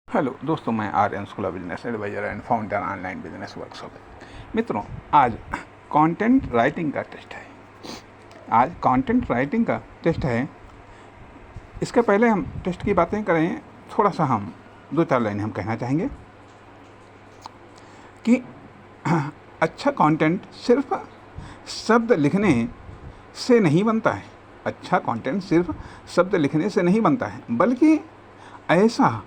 Hello दोस्तों, मैं Aryan school of business advisor and founder online business workshop. मित्रों, आज कंटेंट राइटिंग का टेस्ट है। आज कंटेंट राइटिंग का टेस्ट है। इसके पहले हम टेस्ट की बातें करें, थोड़ा सा हम 2-4 लाइन हम कहना चाहेंगे कि अच्छा कंटेंट सिर्फ शब्द लिखने से नहीं बनता है। अच्छा कंटेंट सिर्फ शब्द लिखने से नहीं बनता है, बल्कि ऐसा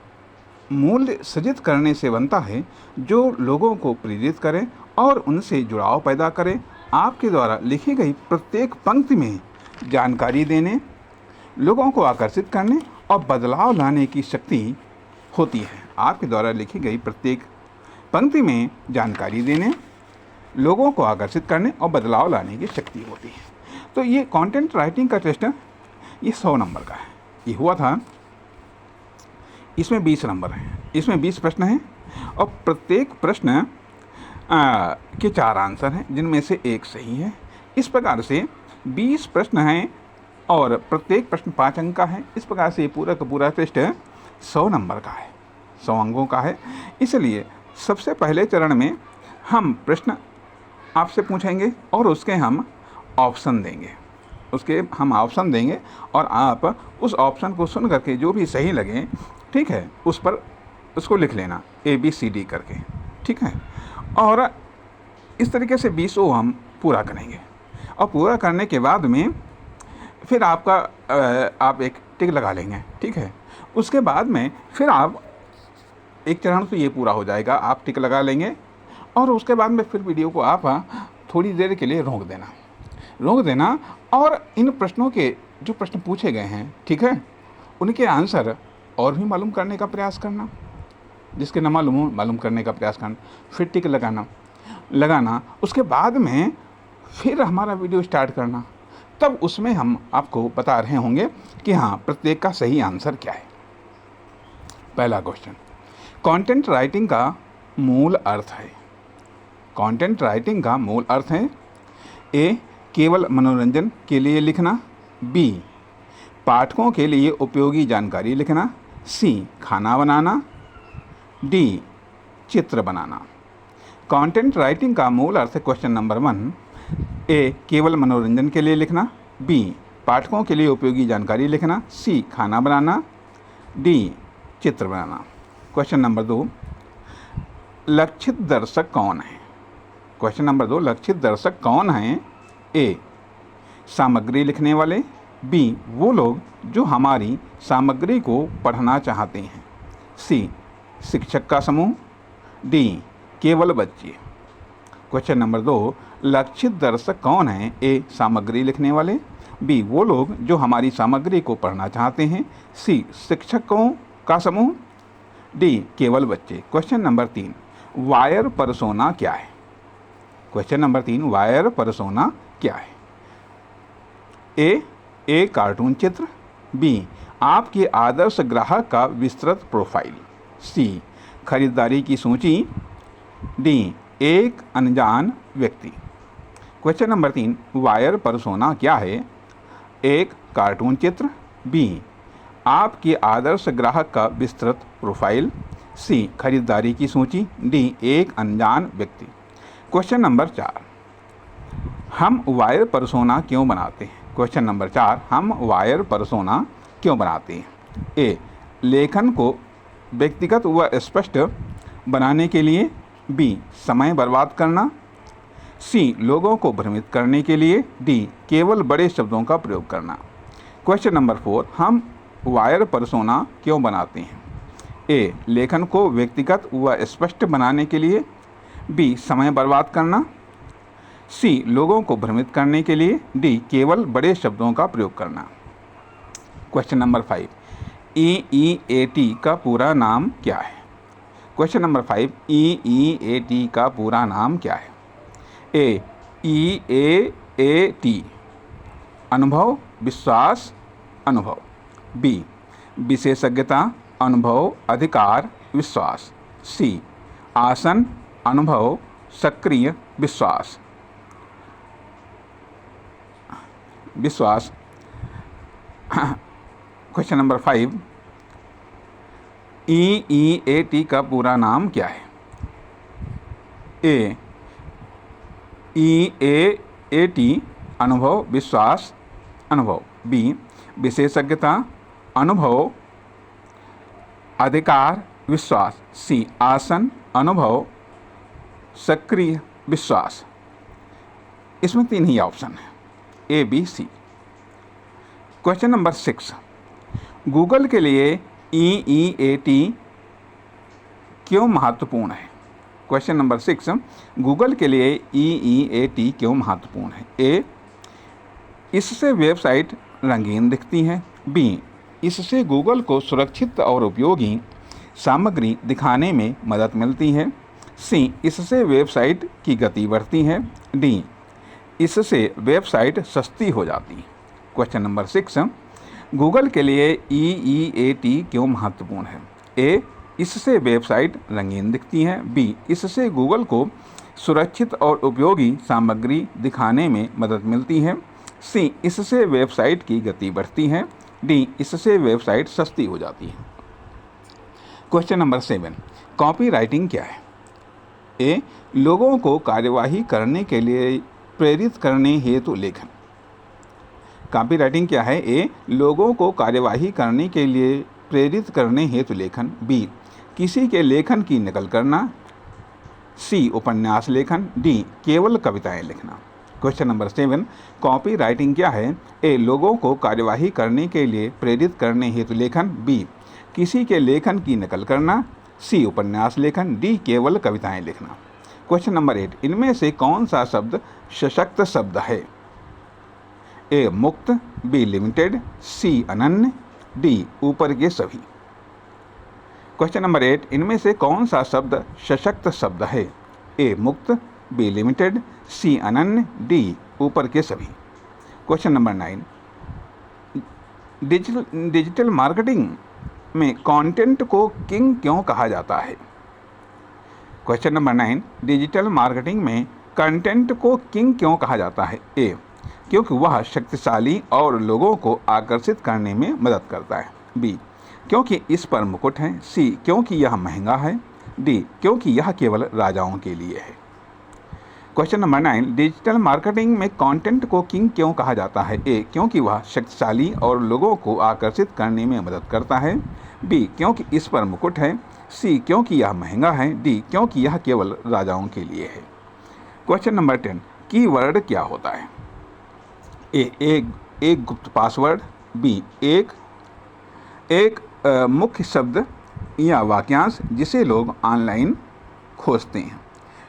मूल्य सृजित करने से बनता है जो लोगों को प्रेरित करे और उनसे जुड़ाव पैदा करे। आपके द्वारा लिखी गई प्रत्येक पंक्ति में जानकारी देने, लोगों को आकर्षित करने और बदलाव लाने की शक्ति होती है। आपके द्वारा लिखी गई प्रत्येक पंक्ति में जानकारी देने, लोगों को आकर्षित करने और बदलाव लाने की शक्ति होती है। तो ये कंटेंट राइटिंग का टेस्ट ये 100 नंबर का है। ये हुआ था, इसमें 20 नंबर हैं, इसमें 20 प्रश्न हैं और प्रत्येक प्रश्न के 4 आंसर हैं, जिनमें से एक सही है। इस प्रकार से 20 प्रश्न हैं और प्रत्येक प्रश्न 5 अंक का है। इस प्रकार से पूरा का पूरा टेस्ट 100 नंबर का है, 100 अंकों का है। इसलिए सबसे पहले चरण में हम प्रश्न आपसे पूछेंगे और उसके हम ऑप्शन देंगे। और आप उस ऑप्शन को सुन करके जो भी सही लगे, ठीक है, उस पर उसको लिख लेना ABCD करके, ठीक है। और इस तरीके से 20 हम पूरा करेंगे और पूरा करने के बाद में फिर आप एक टिक लगा लेंगे, ठीक है। उसके बाद में फिर आप एक चरण तो ये पूरा हो जाएगा, आप टिक लगा लेंगे और उसके बाद में फिर वीडियो को आप थोड़ी देर के लिए रोक देना और इन प्रश्नों के जो प्रश्न पूछे गए हैं, ठीक है, उनके आंसर और भी मालूम करने का प्रयास करना, जिसके न मालूम करने का प्रयास करना, फिर टिक लगाना। उसके बाद में फिर हमारा वीडियो स्टार्ट करना। तब उसमें हम आपको बता रहे होंगे कि हाँ, प्रत्येक का सही आंसर क्या है। पहला क्वेश्चन, कंटेंट राइटिंग का मूल अर्थ है। कंटेंट राइटिंग का मूल अर्थ है A, केवल मनोरंजन के लिए लिखना, B, पाठकों के लिए उपयोगी जानकारी लिखना, C, खाना बनाना, D, चित्र बनाना। कंटेंट राइटिंग का मूल अर्थ, क्वेश्चन नंबर 1, A, केवल मनोरंजन के लिए लिखना, B, पाठकों के लिए उपयोगी जानकारी लिखना, C, खाना बनाना, D, चित्र बनाना। क्वेश्चन नंबर 2, लक्षित दर्शक कौन है। क्वेश्चन नंबर 2, लक्षित दर्शक कौन हैं। A, सामग्री लिखने वाले, B, वो लोग जो हमारी सामग्री को पढ़ना चाहते हैं, C, शिक्षक का समूह, D, केवल बच्चे। क्वेश्चन नंबर 2, लक्षित दर्शक कौन हैं। A, सामग्री लिखने वाले, B, वो लोग जो हमारी सामग्री को पढ़ना चाहते हैं, C, शिक्षकों का समूह, D, केवल बच्चे। क्वेश्चन नंबर 3, वायर पर्सोना क्या है। क्वेश्चन नंबर 3, वायर पर्सोना क्या है। ए कार्टून चित्र, B, आपके आदर्श ग्राहक का विस्तृत प्रोफाइल, C, खरीदारी की सूची, D, एक अनजान व्यक्ति। क्वेश्चन नंबर 3, वायर पर्सोना क्या है। एक कार्टून चित्र, B, आपके आदर्श ग्राहक का विस्तृत प्रोफाइल, C, खरीदारी की सूची, D, एक अनजान व्यक्ति। क्वेश्चन नंबर 4, हम वायर पर्सोना क्यों बनाते हैं। क्वेश्चन नंबर 4, हम वायर पर्सोना क्यों बनाते हैं। A, लेखन को व्यक्तिगत व स्पष्ट बनाने के लिए, B, समय बर्बाद करना, C, लोगों को भ्रमित करने के लिए, D, केवल बड़े शब्दों का प्रयोग करना। क्वेश्चन नंबर 4, हम वायर पर्सोना क्यों बनाते हैं। A, लेखन को व्यक्तिगत व स्पष्ट बनाने के लिए, B, समय बर्बाद करना, C, लोगों को भ्रमित करने के लिए, D, केवल बड़े शब्दों का प्रयोग करना। क्वेश्चन नंबर 5, EEAT का पूरा नाम क्या है। क्वेश्चन नंबर 5, EEAT का पूरा नाम क्या है। A, EAAT, अनुभव, विश्वास, अनुभव, B, विशेषज्ञता, अनुभव, अधिकार, विश्वास, C, आसन, अनुभव, सक्रिय, विश्वास। क्वेश्चन नंबर 5, EEAT का पूरा नाम क्या है? ए EAAT अनुभव, विश्वास, अनुभव। बी विशेषज्ञता, अनुभव, अधिकार, विश्वास। सी आसन, अनुभव, सक्रिय, विश्वास। इसमें 3 ही ऑप्शन है, a b c. Question number 6, Google के लिए EEAT क्यों महत्वपूर्ण है? क्वेश्चन नंबर 6, गूगल के लिए EEAT क्यों महत्वपूर्ण है? ए इससे वेबसाइट रंगीन दिखती है। बी इससे गूगल को सुरक्षित और उपयोगी सामग्री दिखाने में मदद मिलती है। सी इससे वेबसाइट की गति बढ़ती है। डी इससे वेबसाइट सस्ती हो जाती है। क्वेश्चन नंबर 6, गूगल के लिए EEAT क्यों महत्वपूर्ण है? ए इससे वेबसाइट रंगीन दिखती है। बी इससे गूगल को सुरक्षित और उपयोगी सामग्री दिखाने में मदद मिलती है। सी इससे वेबसाइट की गति बढ़ती है। डी इससे वेबसाइट सस्ती हो जाती है। क्वेश्चन नंबर 7, कॉपीराइटिंग क्या है? ए लोगों को कार्यवाही करने के लिए प्रेरित करने हेतु लेखन। कॉपीराइटिंग क्या है? ए लोगों को कार्यवाही करने के लिए प्रेरित करने हेतु लेखन। बी किसी के लेखन की नकल करना। सी उपन्यास लेखन। डी केवल कविताएं लिखना। क्वेश्चन नंबर 7, कॉपी राइटिंग क्या है? ए लोगों को कार्यवाही करने के लिए प्रेरित करने हेतु लेखन। बी किसी के लेखन की नकल करना। सी उपन्यास लेखन। डी केवल कविताएं लिखना। क्वेश्चन नंबर 8, इनमें से कौन सा शब्द सशक्त शब्द है? ए मुक्त, बी लिमिटेड, सी अनन्य, डी ऊपर के सभी। क्वेश्चन नंबर 8, इनमें से कौन सा शब्द सशक्त शब्द है? ए मुक्त, बी लिमिटेड, सी अनन्य, डी ऊपर के सभी। क्वेश्चन नंबर 9, डिजिटल मार्केटिंग में कंटेंट को किंग क्यों कहा जाता है? क्वेश्चन नंबर 9, डिजिटल मार्केटिंग में कंटेंट को किंग क्यों कहा जाता है? ए क्योंकि वह शक्तिशाली और लोगों को आकर्षित करने में मदद करता है। बी क्योंकि इस पर मुकुट है। सी क्योंकि यह महंगा है। डी क्योंकि यह केवल राजाओं के लिए है। क्वेश्चन नंबर 9, डिजिटल मार्केटिंग में कंटेंट को किंग क्यों कहा जाता है? ए क्योंकि वह शक्तिशाली और लोगों को आकर्षित करने में मदद करता है। बी क्योंकि इस पर मुकुट है। सी क्योंकि यह महंगा है। डी क्योंकि यह केवल राजाओं के लिए है। क्वेश्चन नंबर 10, कीवर्ड क्या होता है? ए एक गुप्त पासवर्ड। बी एक मुख्य शब्द या वाक्यांश जिसे लोग ऑनलाइन खोजते हैं।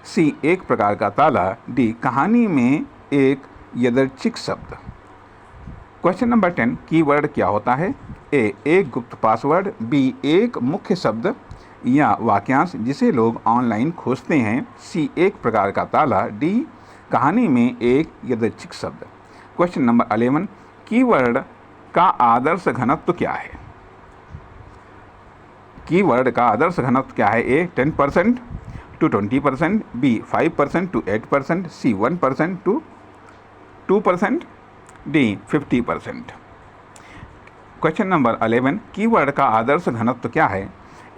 सी एक प्रकार का ताला। डी कहानी में एक यादृच्छिक शब्द। क्वेश्चन नंबर 10, कीवर्ड क्या होता है? ए एक गुप्त पासवर्ड। बी एक मुख्य शब्द या वाक्यांश जिसे लोग ऑनलाइन खोजते हैं। सी एक प्रकार का ताला। डी कहानी में एक यादृच्छिक शब्द। क्वेश्चन नंबर 11, कीवर्ड का आदर्श घनत्व क्या है? कीवर्ड का आदर्श घनत्व क्या है? A 10% to 20%, b 5% to 8%, c 1% to 2%, d 50%। Question number 11, keyword का आदर्श घनत्व क्या है?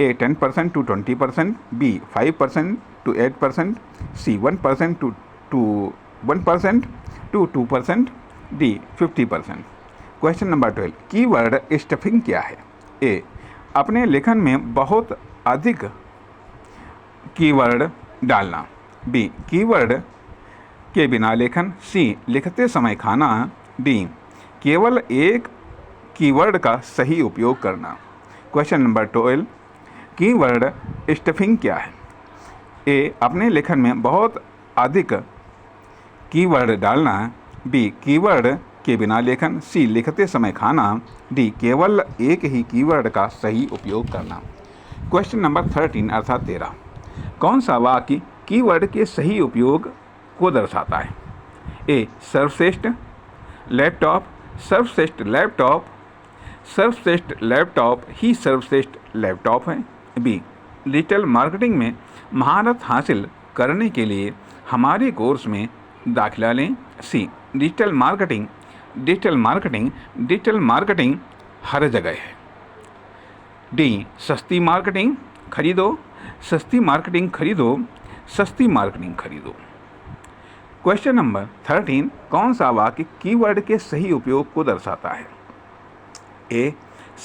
A 10% to 20%, b 5% to 8%, c 1% to 1% to 2%, d 50%। Question number 12, keyword stuffing क्या है? ए अपने लेखन में बहुत अधिक कीवर्ड डालना। बी कीवर्ड के बिना लेखन। सी लिखते समय खाना। डी केवल एक कीवर्ड का सही उपयोग करना। क्वेश्चन नंबर 12, कीवर्ड स्टफिंग क्या है? ए अपने लेखन में बहुत अधिक कीवर्ड डालना। बी कीवर्ड के बिना लेखन। सी लिखते समय खाना। डी केवल एक ही कीवर्ड का सही उपयोग करना। क्वेश्चन नंबर 13 अर्थात 13, कौन सा वाक्य कीवर्ड के सही उपयोग को दर्शाता है? ए सर्वश्रेष्ठ लैपटॉप, सर्वश्रेष्ठ लैपटॉप, सर्वश्रेष्ठ लैपटॉप ही सर्वश्रेष्ठ लैपटॉप है। बी डिजिटल मार्केटिंग में महारत हासिल करने के लिए हमारे कोर्स में दाखिला लें। सी डिजिटल मार्केटिंग हर जगह है। डी सस्ती मार्केटिंग खरीदो, सस्ती मार्केटिंग खरीदो, सस्ती मार्केटिंग खरीदो। क्वेश्चन नंबर 13, कौन सा वाक्य कीवर्ड के सही उपयोग को दर्शाता है? ए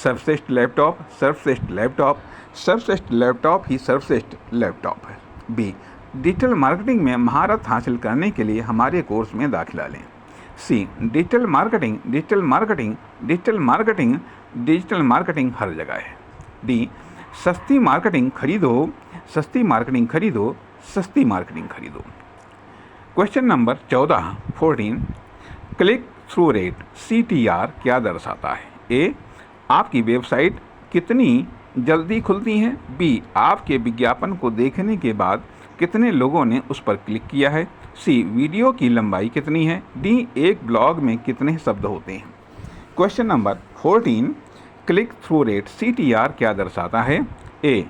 सर्वश्रेष्ठ लैपटॉप, सर्वश्रेष्ठ लैपटॉप, सर्वश्रेष्ठ लैपटॉप ही सर्वश्रेष्ठ लैपटॉप है। बी डिजिटल मार्केटिंग में महारत हासिल करने के लिए हमारे कोर्स में दाखिला लें। C digital marketing, digital marketing, digital marketing, digital marketing हर जगह है। डी सस्ती मार्केटिंग खरीदो, सस्ती मार्केटिंग खरीदो, सस्ती मार्केटिंग खरीदो। Question number 14 click through rate CTR क्या दर्शाता है? ए आपकी वेबसाइट कितनी जल्दी खुलती है। बी आपके विज्ञापन को देखने के बाद कितने लोगों ने उस पर क्लिक किया है। सी वीडियो की लंबाई कितनी है। डी एक ब्लॉग में कितने शब्द होते हैं। Question number 14 click through rate CTR क्या दर्शाता है? ए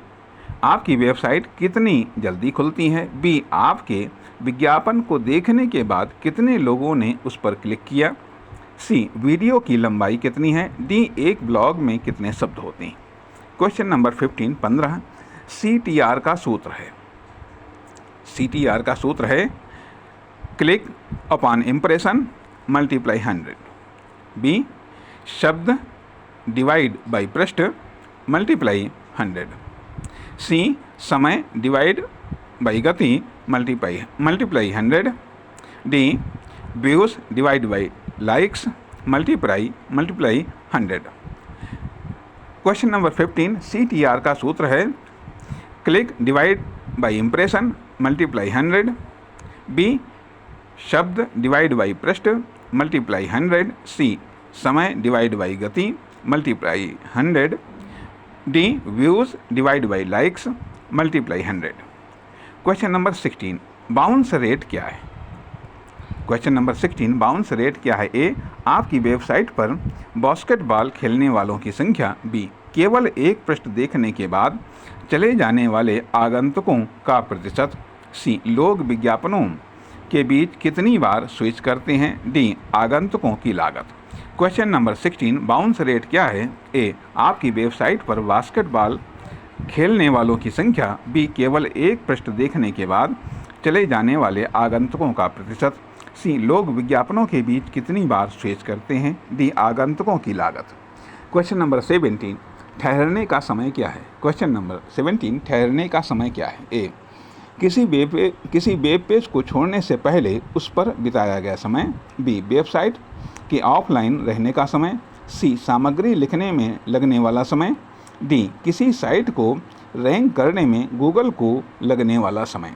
आपकी वेबसाइट कितनी जल्दी खुलती है। बी आपके विज्ञापन को देखने के बाद कितने लोगों ने उस पर क्लिक किया। सी वीडियो की लंबाई कितनी है। डी एक ब्लॉग में कितने शब्द होते हैं। क्वेश्चन नंबर 15 CTR का सूत्र है। CTR का सूत्र है click upon impression multiply 100। B शब्द डिवाइड बाई पृष्ठ मल्टीप्लाई 100। सी समय डिवाइड बाई गति multiply 100। D views divide by likes multiply 100। Question number 15 CTR का सूत्र है click divide by impression multiply 100। B शब्द डिवाइड बाई पृष्ठ मल्टीप्लाई 100। सी समय डिवाइड बाई गति multiply 100। D views divide by likes multiply 100। Question number 16 bounce rate क्या है? Question number 16 bounce rate क्या है? ए आपकी वेबसाइट पर बास्केटबॉल खेलने वालों की संख्या। बी केवल एक पृष्ठ देखने के बाद चले जाने वाले आगंतुकों का प्रतिशत। सी लोग विज्ञापनों के बीच कितनी बार स्विच करते हैं। डी आगंतुकों की लागत। क्वेश्चन नंबर 16 बाउंस रेट क्या है? ए आपकी वेबसाइट पर बास्केटबॉल खेलने वालों की संख्या। बी केवल एक पृष्ठ देखने के बाद चले जाने वाले आगंतुकों का प्रतिशत। सी लोग विज्ञापनों के बीच कितनी बार स्विच करते हैं। डी आगंतुकों की लागत। क्वेश्चन नंबर 17 ठहरने का समय क्या है? क्वेश्चन नंबर 17 ठहरने का समय क्या है? ए किसी वेब पेज को छोड़ने से पहले उस पर बिताया गया समय। बी वेबसाइट के ऑफलाइन रहने का समय। सी सामग्री लिखने में लगने वाला समय। डी किसी साइट को रैंक करने में गूगल को लगने वाला समय।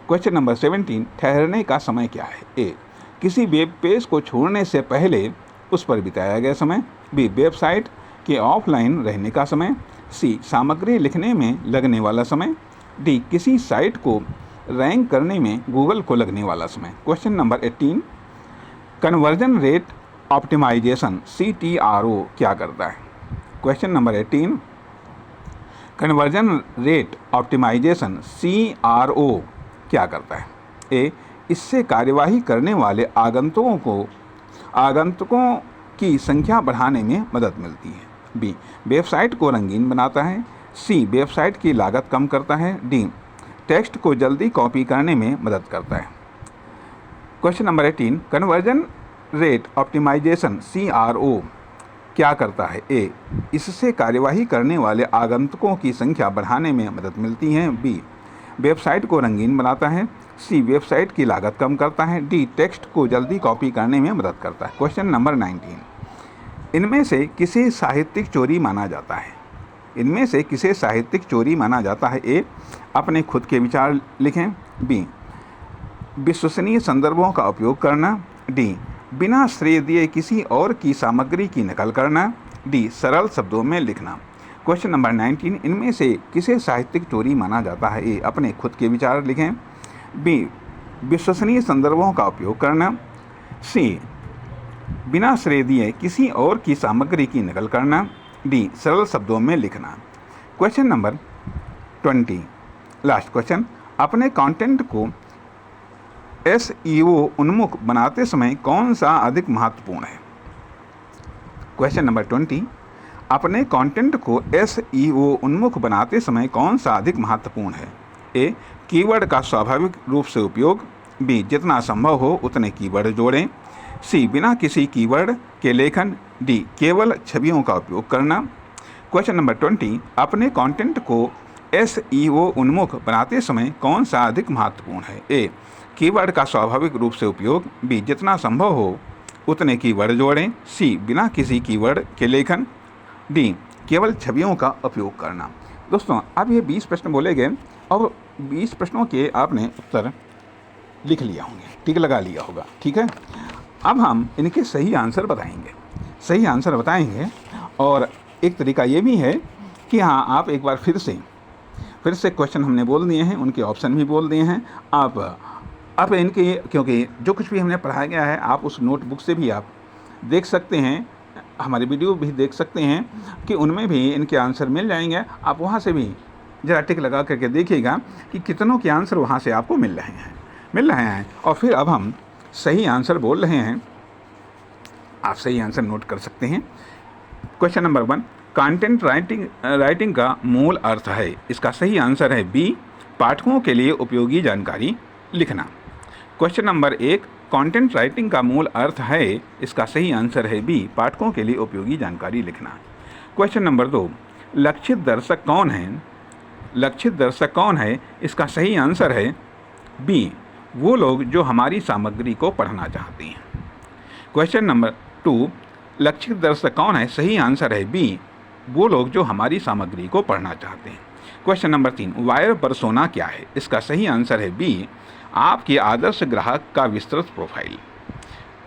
क्वेश्चन नंबर 17 ठहरने का समय क्या है? ए किसी वेब पेज को छोड़ने से पहले उस पर बिताया गया समय। बी वेबसाइट के ऑफलाइन रहने का समय। सी सामग्री लिखने में लगने वाला समय। डी किसी साइट को रैंक करने में गूगल को लगने वाला समय। Question number 18 conversion rate optimization CTRO क्या करता है? Question number 18 conversion rate optimization CRO क्या करता है? ए इससे कार्यवाही करने वाले आगंतुकों की संख्या बढ़ाने में मदद मिलती है। बी वेबसाइट को रंगीन बनाता है। सी वेबसाइट की लागत कम करता है। डी टेक्स्ट को जल्दी कॉपी करने में मदद करता है। Question number 18 conversion rate optimization CRO क्या करता है? ए इससे कार्यवाही करने वाले आगंतुकों की संख्या बढ़ाने में मदद मिलती है। बी वेबसाइट को रंगीन बनाता है। सी वेबसाइट की लागत कम करता है। डी टेक्स्ट को जल्दी कॉपी करने में मदद करता है। क्वेश्चन नंबर 19 इनमें से किसे साहित्यिक चोरी माना जाता है? इनमें से किसे साहित्यिक चोरी माना जाता है? ए अपने खुद के विचार लिखें। बी विश्वसनीय संदर्भों का उपयोग करना। डी बिना श्रेय दिए किसी और की सामग्री की नकल करना। डी सरल शब्दों में लिखना। क्वेश्चन नंबर 19 इनमें से किसे साहित्यिक चोरी माना जाता है? ए अपने खुद के विचार लिखें। बी विश्वसनीय संदर्भों का उपयोग करना। सी बिना श्रेय दिए किसी और की सामग्री की नकल करना। डी सरल शब्दों में लिखना। क्वेश्चन नंबर 20 लास्ट क्वेश्चन अपने कंटेंट को SEO उन्मुख बनाते समय कौन सा अधिक महत्वपूर्ण है? क्वेश्चन नंबर 20 अपने कंटेंट को एसईओ उन्मुख बनाते समय कौन सा अधिक महत्वपूर्ण है? ए, कीवर्ड का स्वाभाविक रूप से उपयोग। बी, जितना संभव हो उतने कीवर्ड जोड़ें। सी, बिना किसी कीवर्ड के लेखन। डी, केवल छवियों का उपयोग करना। क्वेश्चन नंबर 20, अपने कंटेंट को एसईओ उन्मुख बनाते समय कौन सा अधिक महत्वपूर्ण है? ए, कीवर्ड का स्वाभाविक रूप से उपयोग। बी, जितना संभव हो उतने कीवर्ड जोड़ें। सी, बिना किसी कीवर्ड के लेखन। डी, केवल छवियों का उपयोग करना। दोस्तों, अब ये 20 प्रश्न बोले गए और 20 प्रश्नों के आपने उत्तर लिख लिया होंगे, टिक लगा लिया होगा, ठीक है। अब हम इनके सही आंसर बताएंगे, सही आंसर बताएंगे। और एक तरीका ये भी है कि हाँ, आप एक बार फिर से क्वेश्चन हमने बोल दिए हैं, उनके ऑप्शन भी बोल दिए हैं। आप इनके, क्योंकि जो कुछ भी हमने पढ़ाया गया है आप उस नोटबुक से भी आप देख सकते हैं, हमारे वीडियो भी देख सकते हैं कि उनमें भी इनके आंसर मिल जाएंगे। आप वहाँ से भी ज़रा टिक लगा करके देखिएगा कि कितनों के आंसर वहाँ से आपको मिल रहे हैं। और फिर अब हम सही आंसर बोल रहे हैं, आप सही आंसर नोट कर सकते हैं। क्वेश्चन नंबर 1, कंटेंट राइटिंग का मूल अर्थ है। इसका सही आंसर है बी, पाठकों के लिए उपयोगी जानकारी लिखना। क्वेश्चन नंबर 1, कंटेंट राइटिंग का मूल अर्थ है। इसका सही आंसर है बी, पाठकों के लिए उपयोगी जानकारी लिखना। क्वेश्चन नंबर 2, लक्षित दर्शक कौन है? लक्षित दर्शक कौन है? इसका सही आंसर है बी, वो लोग जो हमारी सामग्री को पढ़ना चाहते हैं। क्वेश्चन नंबर 2, लक्षित दर्शक कौन है? सही आंसर है बी, वो लोग जो हमारी सामग्री को पढ़ना चाहते हैं। क्वेश्चन नंबर 3, वायर पर्सोना क्या है? इसका सही आंसर है बी, आपके आदर्श ग्राहक का विस्तृत profile.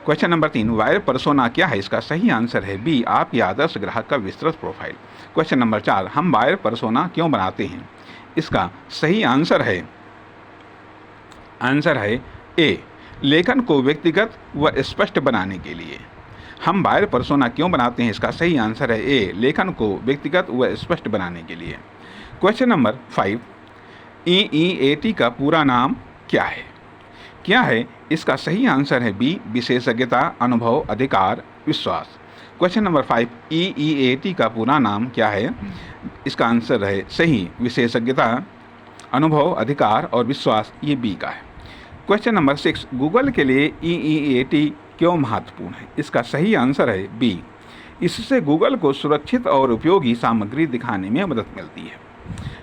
Question number 3, wire persona क्या है? इसका सही आंसर है बी, आपके आदर्श ग्राहक का विस्तृत प्रोफाइल। क्वेश्चन नंबर 4, हम वायर पर्सोना क्यों बनाते हैं? इसका सही आंसर है ए, लेखन को व्यक्तिगत व स्पष्ट बनाने के लिए। हम वायर पर्सोना क्यों बनाते हैं? इसका सही आंसर है ए, लेखन को व्यक्तिगत व स्पष्ट बनाने के लिए। क्वेश्चन नंबर 5, EEAT का पूरा नाम क्या है? इसका सही आंसर है बी, विशेषज्ञता, अनुभव, अधिकार, विश्वास। क्वेश्चन नंबर 5, EEAT का पूरा नाम क्या है? इसका आंसर है सही, विशेषज्ञता, अनुभव, अधिकार और विश्वास, ये बी का है। क्वेश्चन नंबर 6, गूगल के लिए EEAT क्यों महत्वपूर्ण है? इसका सही आंसर है बी, इससे गूगल को सुरक्षित और उपयोगी सामग्री दिखाने में मदद मिलती है।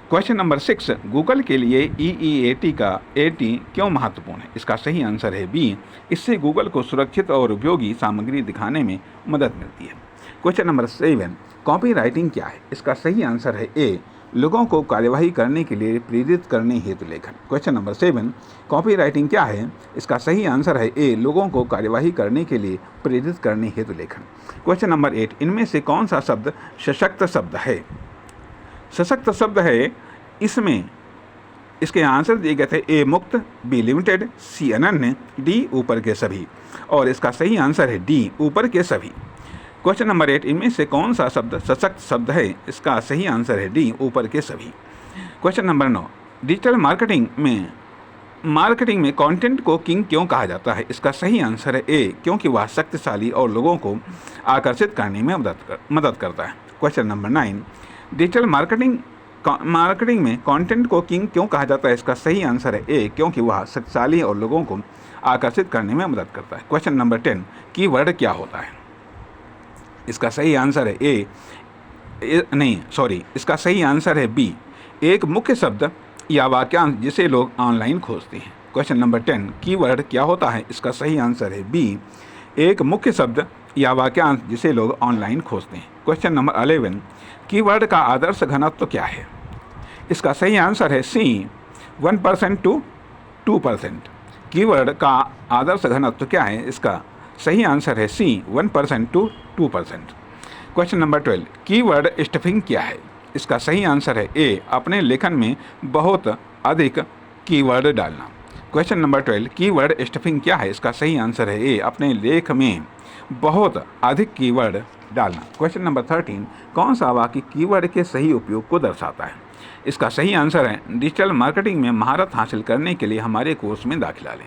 क्वेश्चन नंबर 6, गूगल के लिए EEAT क्यों महत्वपूर्ण है? इसका सही आंसर है बी, इससे गूगल को सुरक्षित और उपयोगी सामग्री दिखाने में मदद मिलती है। क्वेश्चन नंबर 7, कॉपी राइटिंग क्या है? इसका सही आंसर है ए, लोगों को कार्यवाही करने के लिए प्रेरित करने हेतु लेखन। क्वेश्चन नंबर 7, कॉपी राइटिंग क्या है? इसका सही आंसर है ए, लोगों को कार्यवाही करने के लिए प्रेरित करने हेतु लेखन। क्वेश्चन नंबर 8, इनमें से कौन सा शब्द सशक्त शब्द है? सशक्त शब्द है, इसमें इसके आंसर दिए गए थे ए, मुक्त, बी, लिमिटेड, सी, अनन्य, डी, ऊपर के सभी। और इसका सही आंसर है डी, ऊपर के सभी। क्वेश्चन नंबर 8, इनमें से कौन सा शब्द सशक्त शब्द है? इसका सही आंसर है डी, ऊपर के सभी। क्वेश्चन नंबर 9, डिजिटल मार्केटिंग में कंटेंट को किंग क्यों कहा जाता है? इसका सही आंसर है ए, क्योंकि वह शक्तिशाली और लोगों को आकर्षित करने में मदद करता है। क्वेश्चन नंबर 9, डिजिटल मार्केटिंग में कंटेंट को किंग क्यों कहा जाता है? इसका सही आंसर है ए, क्योंकि वह शक्तिशाली और लोगों को आकर्षित करने में मदद करता है। क्वेश्चन नंबर 10, कीवर्ड क्या होता है? इसका सही आंसर है इसका सही आंसर है बी, एक मुख्य शब्द या वाक्यांश जिसे लोग ऑनलाइन खोजते हैं। क्वेश्चन नंबर 10, कीवर्ड क्या होता है? इसका सही आंसर है बी, एक मुख्य शब्द या वाक्यांश जिसे लोग ऑनलाइन खोजते हैं। क्वेश्चन नंबर 11, कीवर्ड का आदर्श घनत्व क्या है? इसका सही आंसर है सी, 1% to 2%। कीवर्ड का आदर्श घनत्व क्या है? इसका सही आंसर है सी, 1% to 2%। Question number 12, keyword stuffing क्या है? इसका सही आंसर है ए, अपने लेखन में बहुत अधिक कीवर्ड डालना। क्वेश्चन नंबर 12, कीवर्ड स्टफिंग क्या है? इसका सही आंसर है ए, अपने लेख में बहुत अधिक कीवर्ड डालना। क्वेश्चन नंबर 13, कौन सा वाक्य कीवर्ड के सही उपयोग को दर्शाता है? इसका सही आंसर है डिजिटल मार्केटिंग में महारत हासिल करने के लिए हमारे कोर्स में दाखिला लें।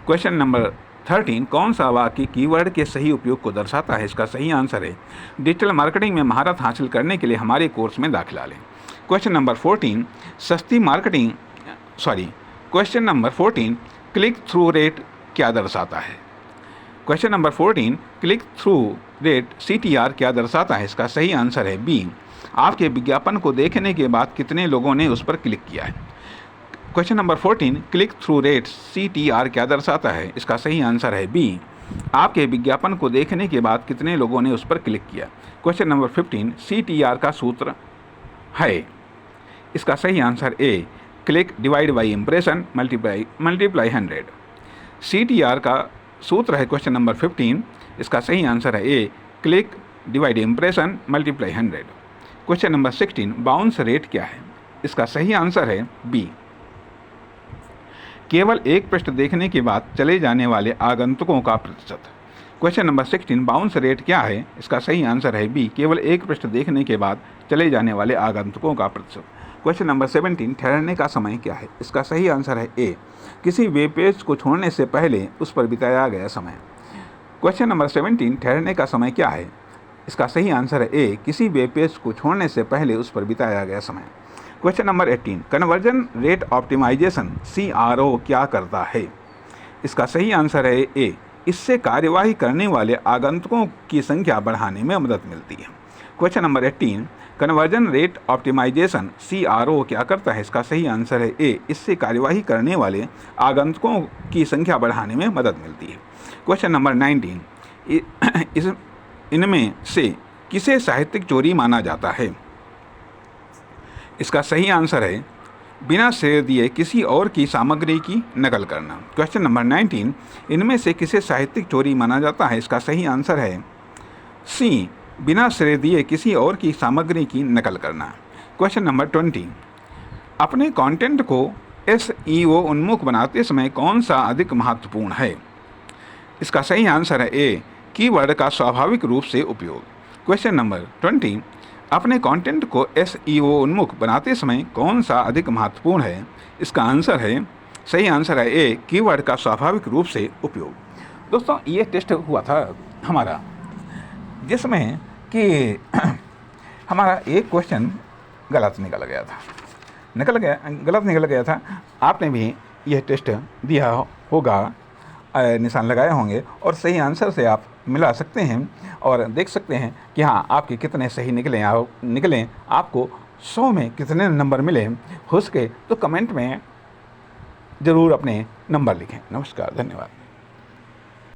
क्वेश्चन नंबर 13 कौन सा वाक्य कीवर्ड के सही उपयोग को दर्शाता है? इसका सही आंसर है डिजिटल मार्केटिंग में महारत हासिल करने के लिए हमारे कोर्स में दाखिला लें। Question number 14 question number 14 click through rate क्या दर्शाता है? Question number 14 click through rate CTR क्या दर्शाता है? इसका सही आंसर है बी, आपके विज्ञापन को देखने के बाद कितने लोगों ने उस पर क्लिक किया है। Question number 14 click through rate CTR क्या दर्शाता है? इसका सही आंसर है बी, आपके विज्ञापन को देखने के बाद कितने लोगों ने उस पर क्लिक किया। क्वेश्चन नंबर 15 CTR का सूत्र है? इसका सही answer A, click divide by impression multiply 100। CTR का सूत्र है क्वेश्चन नंबर 15, इसका सही आंसर है A, click divide impression multiply 100। Question number 16 bounce rate क्या है? इसका सही आंसर है बी, केवल एक पृष्ठ देखने के बाद चले जाने वाले आगंतुकों का प्रतिशत। क्वेश्चन नंबर 16 बाउंस रेट क्या है? इसका सही आंसर है बी, केवल एक पृष्ठ देखने के बाद चले जाने वाले आगंतुकों का प्रतिशत। क्वेश्चन नंबर 17 ठहरने का समय क्या है? इसका सही आंसर है ए, किसी वेब पेज को छोड़ने से पहले उस पर बिताया गया समय। क्वेश्चन नंबर 17 ठहरने का समय क्या है? इसका सही आंसर है ए, किसी वेब पेज को छोड़ने से पहले उस पर बिताया गया समय। Question number 18 conversion rate optimization CRO क्या करता है? इसका सही आंसर है ए, इससे कार्यवाही करने वाले आगंतुकों की संख्या बढ़ाने में मदद मिलती है। Question number 18 conversion rate optimization CRO क्या करता है? इसका सही आंसर है ए, इससे कार्यवाही करने वाले आगंतुकों की संख्या बढ़ाने में मदद मिलती है। क्वेश्चन नंबर 19 इनमें से किसे साहित्यिक चोरी माना जाता है? इसका सही आंसर है बिना श्रेय दिए किसी और की सामग्री की नकल करना। क्वेश्चन नंबर 19 इनमें से किसे साहित्यिक चोरी माना जाता है? इसका सही आंसर है सी, बिना श्रेय दिए किसी और की सामग्री की नकल करना। क्वेश्चन नंबर 20 अपने कंटेंट को SEO उन्मुख बनाते समय कौन सा अधिक महत्वपूर्ण है? इसका सही आंसर है ए, कीवर्ड का स्वाभाविक रूप से उपयोग। क्वेश्चन नंबर 20 अपने कंटेंट को SEO उन्मुख बनाते समय कौन सा अधिक महत्वपूर्ण है? इसका आंसर है सही आंसर है ए, कीवर्ड का स्वाभाविक रूप से उपयोग। दोस्तों ये टेस्ट हुआ था हमारा, जिसमें कि हमारा एक क्वेश्चन गलत निकल गया था। आपने भी यह टेस्ट दिया होगा, निशान लगाए होंगे और सही आंसर से आप मिला सकते हैं और देख सकते हैं कि हाँ आपके कितने सही निकले, आपको 100 में कितने नंबर मिले। हो सके तो कमेंट में ज़रूर अपने नंबर लिखें। नमस्कार, धन्यवाद।